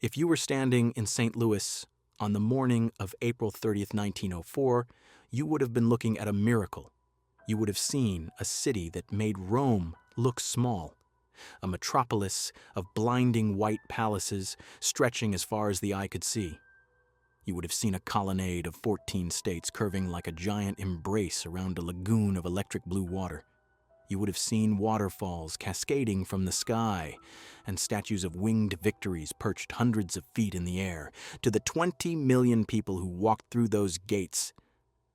If you were standing in St. Louis on the morning of April 30th, 1904, you would have been looking at a miracle. You would have seen a city that made Rome look small, a metropolis of blinding white palaces stretching as far as the eye could see. You would have seen a colonnade of 14 states curving like a giant embrace around a lagoon of electric blue water. You would have seen waterfalls cascading from the sky and statues of winged victories perched hundreds of feet in the air. To the 20 million people who walked through those gates,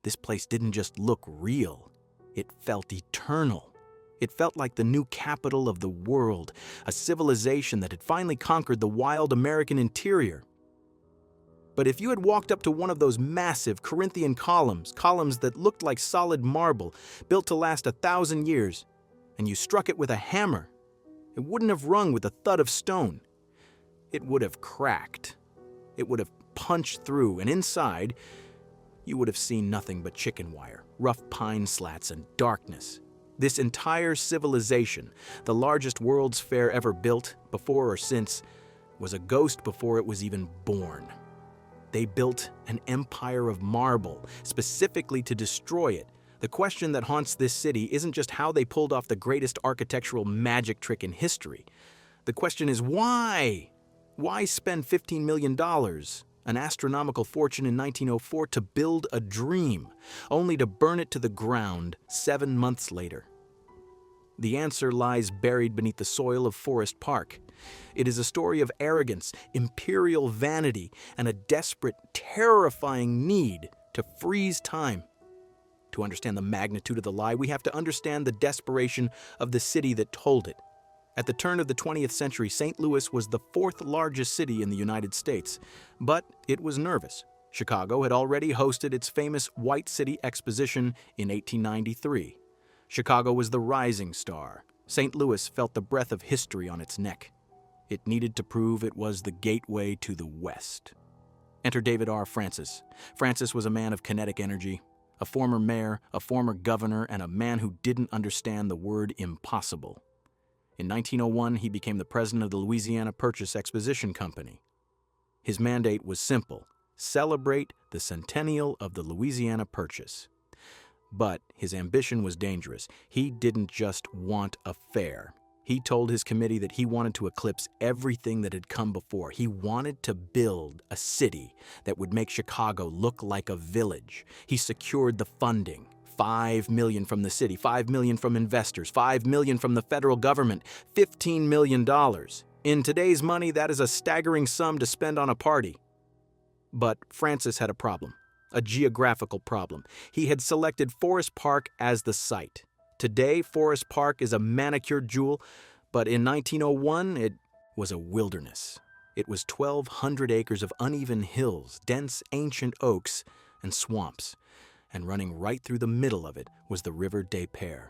this place didn't just look real, it felt eternal. It felt like the new capital of the world, a civilization that had finally conquered the wild American interior. But if you had walked up to one of those massive Corinthian columns that looked like solid marble, built to last 1,000 years, and you struck it with a hammer, it wouldn't have rung with a thud of stone. It would have cracked. It would have punched through, and inside, you would have seen nothing but chicken wire, rough pine slats, and darkness. This entire civilization, the largest World's Fair ever built, before or since, was a ghost before it was even born. They built an empire of marble, specifically to destroy it. The question that haunts this city isn't just how they pulled off the greatest architectural magic trick in history. The question is why? Why spend $15 million, an astronomical fortune in 1904, to build a dream, only to burn it to the ground 7 months later? The answer lies buried beneath the soil of Forest Park. It is a story of arrogance, imperial vanity, and a desperate, terrifying need to freeze time. To understand the magnitude of the lie, we have to understand the desperation of the city that told it. At the turn of the 20th century, St. Louis was the 4th largest city in the United States, but it was nervous. Chicago had already hosted its famous White City Exposition in 1893. Chicago was the rising star. St. Louis felt the breath of history on its neck. It needed to prove it was the gateway to the West. Enter David R. Francis. Francis was a man of kinetic energy, a former mayor, a former governor, and a man who didn't understand the word impossible. In 1901, he became the president of the Louisiana Purchase Exposition Company. His mandate was simple: celebrate the centennial of the Louisiana Purchase. But his ambition was dangerous. He didn't just want a fair. He told his committee that he wanted to eclipse everything that had come before. He wanted to build a city that would make Chicago look like a village. He secured the funding. $5 million from the city, $5 million from investors, $5 million from the federal government, $15 million. In today's money, that is a staggering sum to spend on a party. But Francis had a problem, a geographical problem. He had selected Forest Park as the site. Today, Forest Park is a manicured jewel, but in 1901, it was a wilderness. It was 1,200 acres of uneven hills, dense ancient oaks, and swamps. And running right through the middle of it was the River des Peres.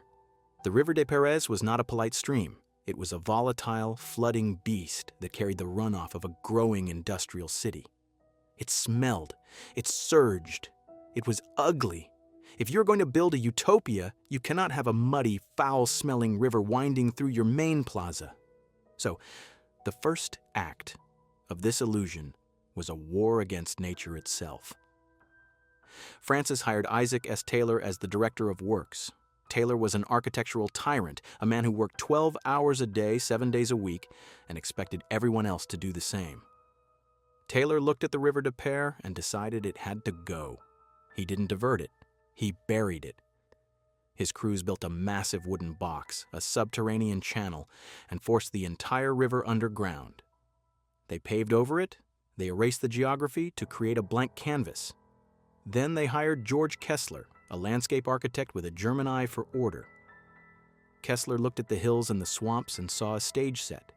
The River des Peres was not a polite stream. It was a volatile, flooding beast that carried the runoff of a growing industrial city. It smelled. It surged. It was ugly. If you're going to build a utopia, you cannot have a muddy, foul-smelling river winding through your main plaza. So, the first act of this illusion was a war against nature itself. Francis hired Isaac S. Taylor as the director of works. Taylor was an architectural tyrant, a man who worked 12 hours a day, 7 days a week, and expected everyone else to do the same. Taylor looked at the River des Peres and decided it had to go. He didn't divert it. He buried it. His crews built a massive wooden box, a subterranean channel, and forced the entire river underground. They paved over it. They erased the geography to create a blank canvas. Then they hired George Kessler, a landscape architect with a German eye for order. Kessler looked at the hills and the swamps and saw a stage set.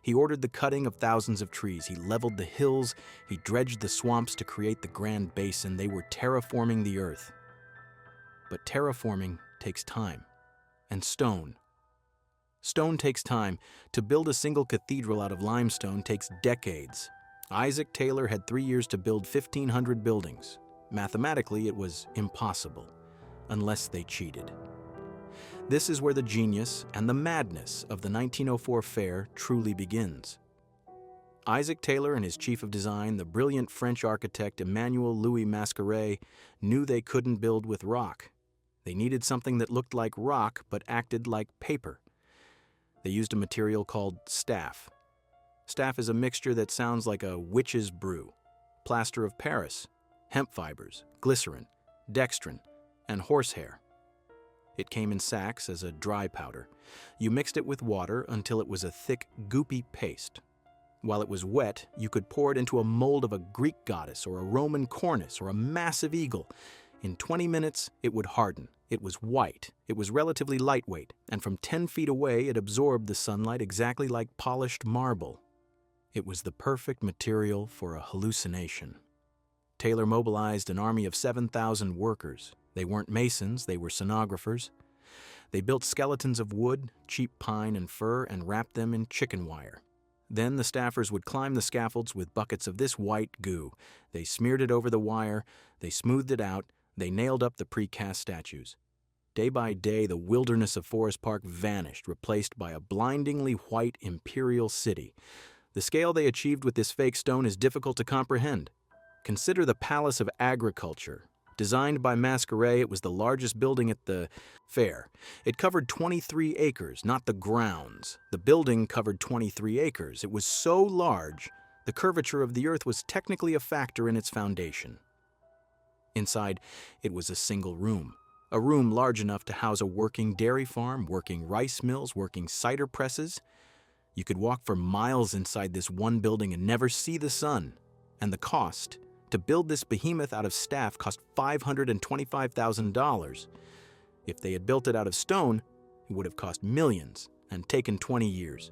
He ordered the cutting of thousands of trees. He leveled the hills. He dredged the swamps to create the Grand Basin. They were terraforming the earth. But terraforming takes time. And stone. Stone takes time. To build a single cathedral out of limestone takes decades. Isaac Taylor had 3 years to build 1,500 buildings. Mathematically, it was impossible, unless they cheated. This is where the genius and the madness of the 1904 fair truly begins. Isaac Taylor and his chief of design, the brilliant French architect Emmanuel Louis Masqueret, knew they couldn't build with rock. They needed something that looked like rock but acted like paper. They used a material called staff. Staff is a mixture that sounds like a witch's brew. Plaster of Paris, hemp fibers, glycerin, dextrin, and horsehair. It came in sacks as a dry powder. You mixed it with water until it was a thick, goopy paste. While it was wet, you could pour it into a mold of a Greek goddess or a Roman cornice or a massive eagle. In 20 minutes, it would harden. It was white. It was relatively lightweight, and from 10 feet away, it absorbed the sunlight exactly like polished marble. It was the perfect material for a hallucination. Taylor mobilized an army of 7,000 workers. They weren't masons, they were sonographers. They built skeletons of wood, cheap pine and fir, and wrapped them in chicken wire. Then the staffers would climb the scaffolds with buckets of this white goo. They smeared it over the wire, they smoothed it out, they nailed up the precast statues. Day by day, the wilderness of Forest Park vanished, replaced by a blindingly white imperial city. The scale they achieved with this fake stone is difficult to comprehend. Consider the Palace of Agriculture. Designed by Masqueret, it was the largest building at the fair. It covered 23 acres, not the grounds. The building covered 23 acres. It was so large, the curvature of the earth was technically a factor in its foundation. Inside, it was a single room. A room large enough to house a working dairy farm, working rice mills, working cider presses. You could walk for miles inside this one building and never see the sun. And the cost to build this behemoth out of staff cost $525,000. If they had built it out of stone, it would have cost millions and taken 20 years.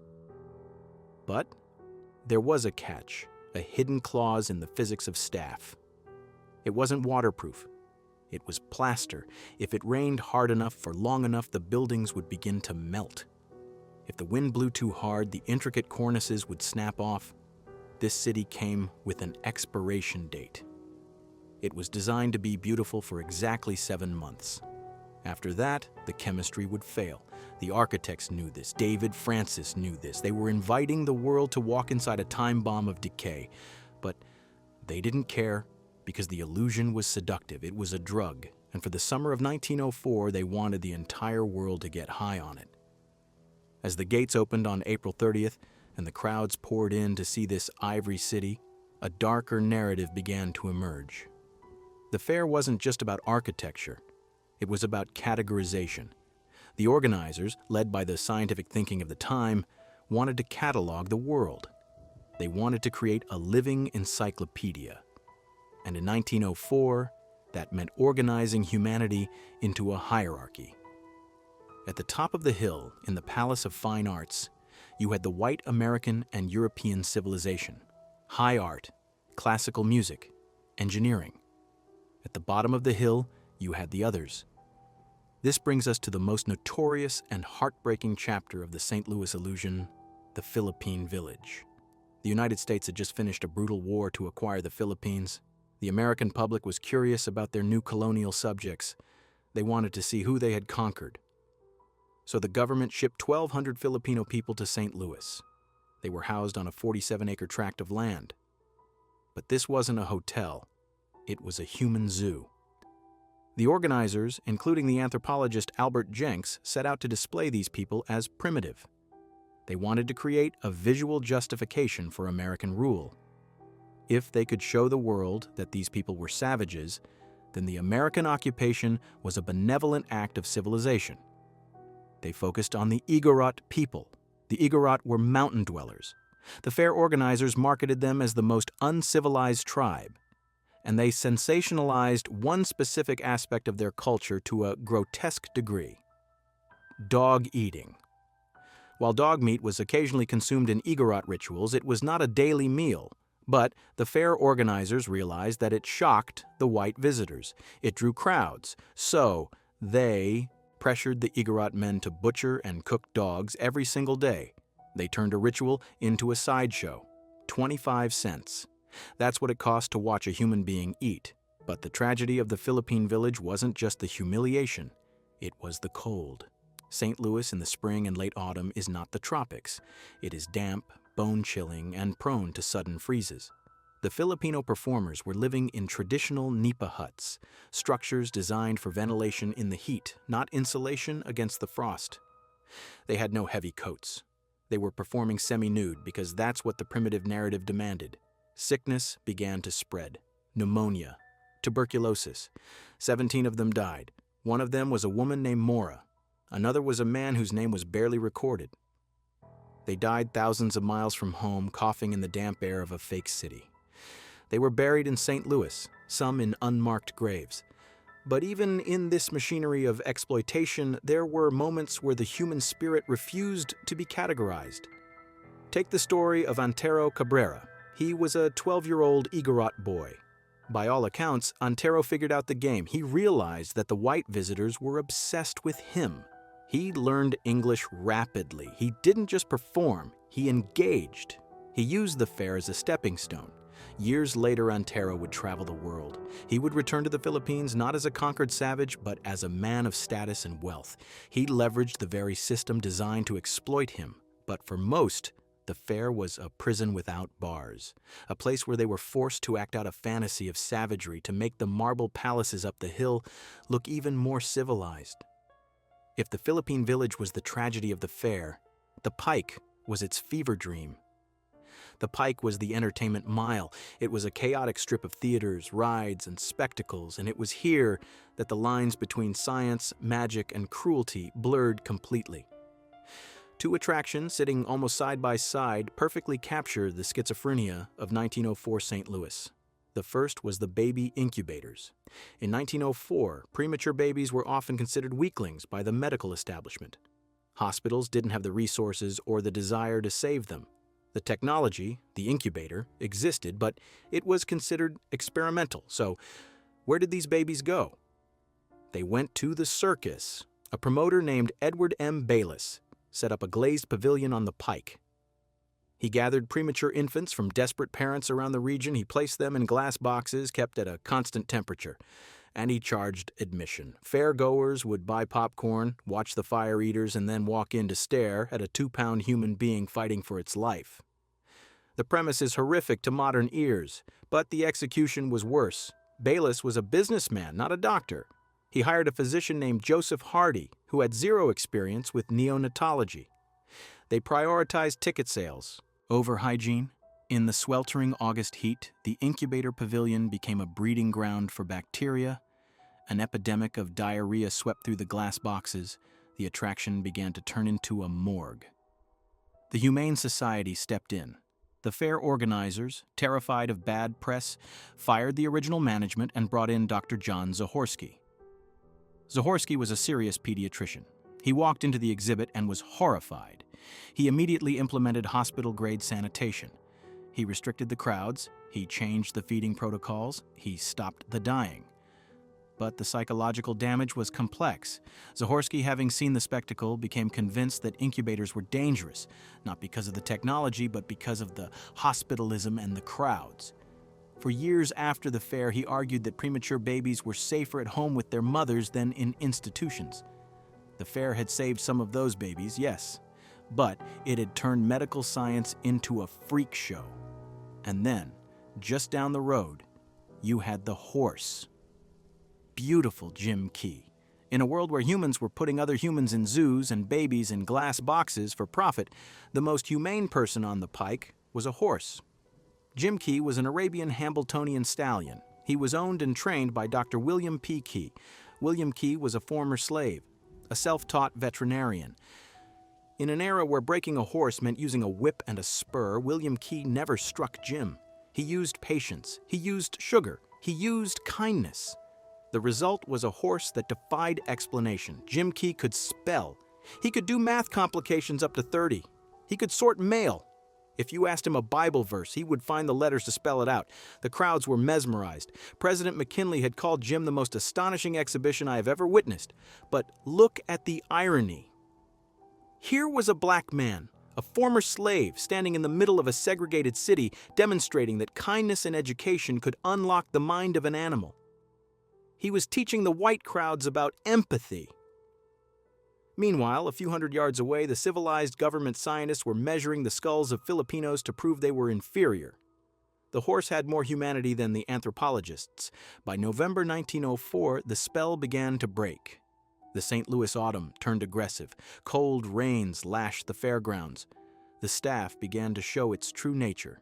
But there was a catch, a hidden clause in the physics of staff. It wasn't waterproof. It was plaster. If it rained hard enough for long enough, the buildings would begin to melt. If the wind blew too hard, the intricate cornices would snap off. This city came with an expiration date. It was designed to be beautiful for exactly 7 months. After that, the chemistry would fail. The architects knew this. David Francis knew this. They were inviting the world to walk inside a time bomb of decay. But they didn't care because the illusion was seductive. It was a drug. And for the summer of 1904, they wanted the entire world to get high on it. As the gates opened on April 30th, and the crowds poured in to see this Ivory City, a darker narrative began to emerge. The fair wasn't just about architecture. It was about categorization. The organizers, led by the scientific thinking of the time, wanted to catalog the world. They wanted to create a living encyclopedia. And in 1904, that meant organizing humanity into a hierarchy. At the top of the hill, in the Palace of Fine Arts, you had the white American and European civilization, high art, classical music, engineering. At the bottom of the hill, you had the others. This brings us to the most notorious and heartbreaking chapter of the St. Louis illusion, the Philippine Village. The United States had just finished a brutal war to acquire the Philippines. The American public was curious about their new colonial subjects. They wanted to see who they had conquered. So the government shipped 1,200 Filipino people to St. Louis. They were housed on a 47-acre tract of land. But this wasn't a hotel. It was a human zoo. The organizers, including the anthropologist Albert Jenks, set out to display these people as primitive. They wanted to create a visual justification for American rule. If they could show the world that these people were savages, then the American occupation was a benevolent act of civilization. They focused on the Igorot people. The Igorot were mountain dwellers. The fair organizers marketed them as the most uncivilized tribe, and they sensationalized one specific aspect of their culture to a grotesque degree: dog eating. While dog meat was occasionally consumed in Igorot rituals, it was not a daily meal. But the fair organizers realized that it shocked the white visitors. It drew crowds, so they pressured the Igorot men to butcher and cook dogs every single day. They turned a ritual into a sideshow. 25 cents. That's what it cost to watch a human being eat. But the tragedy of the Philippine Village wasn't just the humiliation. It was the cold. St. Louis in the spring and late autumn is not the tropics. It is damp, bone-chilling and prone to sudden freezes. The Filipino performers were living in traditional nipa huts, structures designed for ventilation in the heat, not insulation against the frost. They had no heavy coats. They were performing semi-nude because that's what the primitive narrative demanded. Sickness began to spread. Pneumonia, tuberculosis. 17 of them died. One of them was a woman named Mora. Another was a man whose name was barely recorded. They died thousands of miles from home, coughing in the damp air of a fake city. They were buried in St. Louis, some in unmarked graves. But even in this machinery of exploitation, there were moments where the human spirit refused to be categorized. Take the story of Antero Cabrera. He was a 12-year-old Igorot boy. By all accounts, Antero figured out the game. He realized that the white visitors were obsessed with him. He learned English rapidly. He didn't just perform, he engaged. He used the fair as a stepping stone. Years later, Antero would travel the world. He would return to the Philippines not as a conquered savage, but as a man of status and wealth. He leveraged the very system designed to exploit him. But for most, the fair was a prison without bars, a place where they were forced to act out a fantasy of savagery to make the marble palaces up the hill look even more civilized. If the Philippine village was the tragedy of the fair, the pike was its fever dream. The pike was the entertainment mile. It was a chaotic strip of theaters, rides, and spectacles, and it was here that the lines between science, magic, and cruelty blurred completely. Two attractions sitting almost side by side perfectly capture the schizophrenia of 1904 St. Louis. The first was the baby incubators. In 1904, premature babies were often considered weaklings by the medical establishment. Hospitals didn't have the resources or the desire to save them. The technology, the incubator, existed, but it was considered experimental. So, where did these babies go? They went to the circus. A promoter named Edward M. Bayless set up a glazed pavilion on the pike. He gathered premature infants from desperate parents around the region. He placed them in glass boxes kept at a constant temperature, and he charged admission. Fair-goers would buy popcorn, watch the fire eaters, and then walk in to stare at a 2-pound human being fighting for its life. The premise is horrific to modern ears, but the execution was worse. Bayless was a businessman, not a doctor. He hired a physician named Joseph Hardy, who had zero experience with neonatology. They prioritized ticket sales over hygiene. In the sweltering August heat, the incubator pavilion became a breeding ground for bacteria. An epidemic of diarrhea swept through the glass boxes. The attraction began to turn into a morgue. The Humane Society stepped in. The fair organizers, terrified of bad press, fired the original management and brought in Dr. John Zahorsky. Zahorsky was a serious pediatrician. He walked into the exhibit and was horrified. He immediately implemented hospital-grade sanitation. He restricted the crowds, he changed the feeding protocols, he stopped the dying. But the psychological damage was complex. Zahorsky, having seen the spectacle, became convinced that incubators were dangerous, not because of the technology, but because of the hospitalism and the crowds. For years after the fair, he argued that premature babies were safer at home with their mothers than in institutions. The fair had saved some of those babies, yes, but it had turned medical science into a freak show. And then, just down the road, you had the horse. Beautiful Jim Key. In a world where humans were putting other humans in zoos and babies in glass boxes for profit, the most humane person on the pike was a horse. Jim Key was an Arabian Hambletonian stallion. He was owned and trained by Dr. William P. Key. William Key was a former slave, a self-taught veterinarian. In an era where breaking a horse meant using a whip and a spur, William Key never struck Jim. He used patience. He used sugar. He used kindness. The result was a horse that defied explanation. Jim Key could spell. He could do math complications up to 30. He could sort mail. If you asked him a Bible verse, he would find the letters to spell it out. The crowds were mesmerized. President McKinley had called Jim the most astonishing exhibition I have ever witnessed. But look at the irony. Here was a black man, a former slave, standing in the middle of a segregated city, demonstrating that kindness and education could unlock the mind of an animal. He was teaching the white crowds about empathy. Meanwhile, a few hundred yards away, the civilized government scientists were measuring the skulls of Filipinos to prove they were inferior. The horse had more humanity than the anthropologists. By November 1904, the spell began to break. The St. Louis autumn turned aggressive. Cold rains lashed the fairgrounds. The staff began to show its true nature.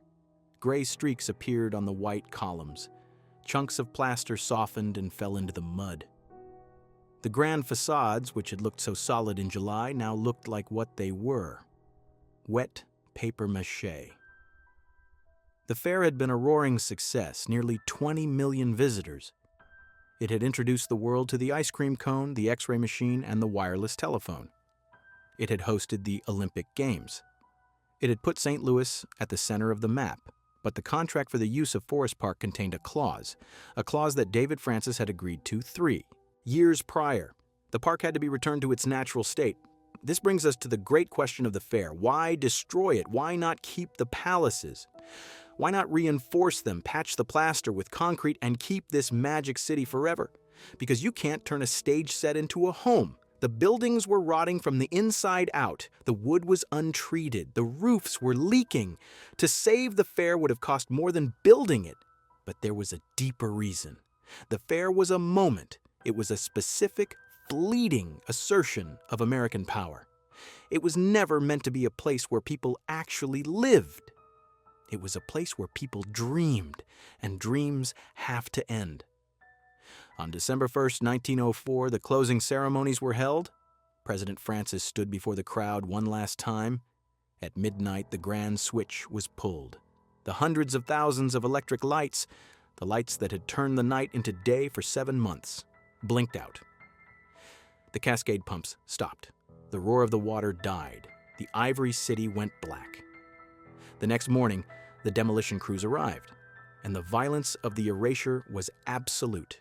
Gray streaks appeared on the white columns. Chunks of plaster softened and fell into the mud. The grand facades, which had looked so solid in July, now looked like what they were: wet paper mache. The fair had been a roaring success, nearly 20 million visitors. It had introduced the world to the ice cream cone, the X-ray machine, and the wireless telephone. It had hosted the Olympic Games. It had put St. Louis at the center of the map, but the contract for the use of Forest Park contained a clause that David Francis had agreed to 3 years prior. The park had to be returned to its natural state. This brings us to the great question of the fair. Why destroy it? Why not keep the palaces? Why not reinforce them, patch the plaster with concrete, and keep this magic city forever? Because you can't turn a stage set into a home. The buildings were rotting from the inside out. The wood was untreated. The roofs were leaking. To save the fair would have cost more than building it. But there was a deeper reason. The fair was a moment. It was a specific, fleeting assertion of American power. It was never meant to be a place where people actually lived. It was a place where people dreamed, and dreams have to end. On December 1st, 1904, the closing ceremonies were held. President Francis stood before the crowd one last time. At midnight, the grand switch was pulled. The hundreds of thousands of electric lights, the lights that had turned the night into day for 7 months, blinked out. The cascade pumps stopped. The roar of the water died. The Ivory City went black. The next morning, the demolition crews arrived, and the violence of the erasure was absolute.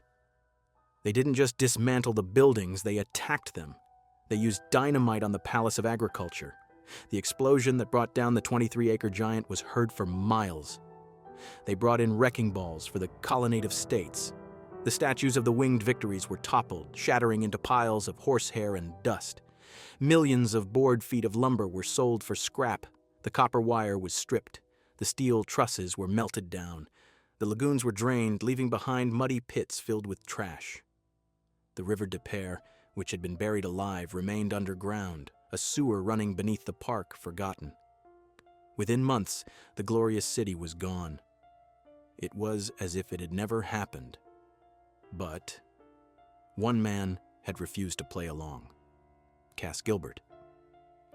They didn't just dismantle the buildings, they attacked them. They used dynamite on the Palace of Agriculture. The explosion that brought down the 23-acre giant was heard for miles. They brought in wrecking balls for the Colonnade of States. The statues of the winged victories were toppled, shattering into piles of horsehair and dust. Millions of board feet of lumber were sold for scrap. The copper wire was stripped. The steel trusses were melted down. The lagoons were drained, leaving behind muddy pits filled with trash. The River de Pere, which had been buried alive, remained underground, a sewer running beneath the park forgotten. Within months, the glorious city was gone. It was as if it had never happened. But one man had refused to play along. Cass Gilbert.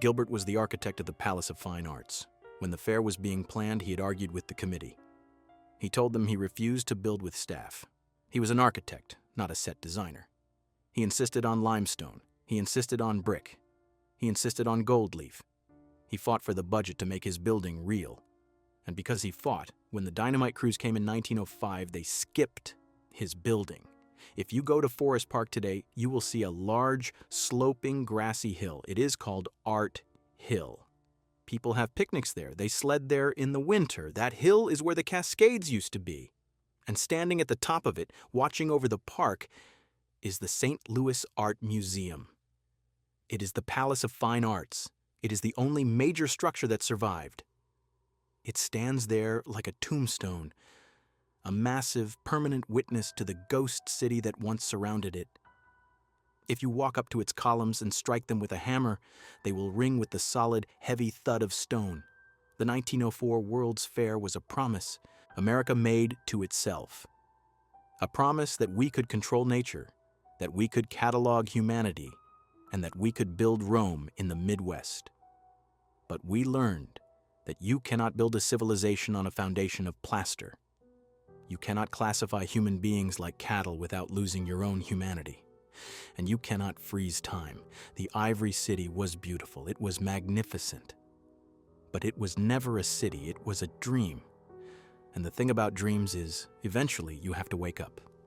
Gilbert was the architect of the Palace of Fine Arts. When the fair was being planned, he had argued with the committee. He told them he refused to build with staff. He was an architect, not a set designer. He insisted on limestone. He insisted on brick. He insisted on gold leaf. He fought for the budget to make his building real. And because he fought, when the dynamite crews came in 1905, they skipped his building. If you go to Forest Park today, you will see a large, sloping, grassy hill. It is called Art Hill. People have picnics there. They sled there in the winter. That hill is where the Cascades used to be. And standing at the top of it, watching over the park, is the St. Louis Art Museum. It is the Palace of Fine Arts. It is the only major structure that survived. It stands there like a tombstone, a massive, permanent witness to the ghost city that once surrounded it. If you walk up to its columns and strike them with a hammer, they will ring with the solid, heavy thud of stone. The 1904 World's Fair was a promise America made to itself. A promise that we could control nature, that we could catalog humanity, and that we could build Rome in the Midwest. But we learned that you cannot build a civilization on a foundation of plaster. You cannot classify human beings like cattle without losing your own humanity. And you cannot freeze time. The Ivory City was beautiful. It was magnificent. But it was never a city. It was a dream. And the thing about dreams is, eventually, you have to wake up.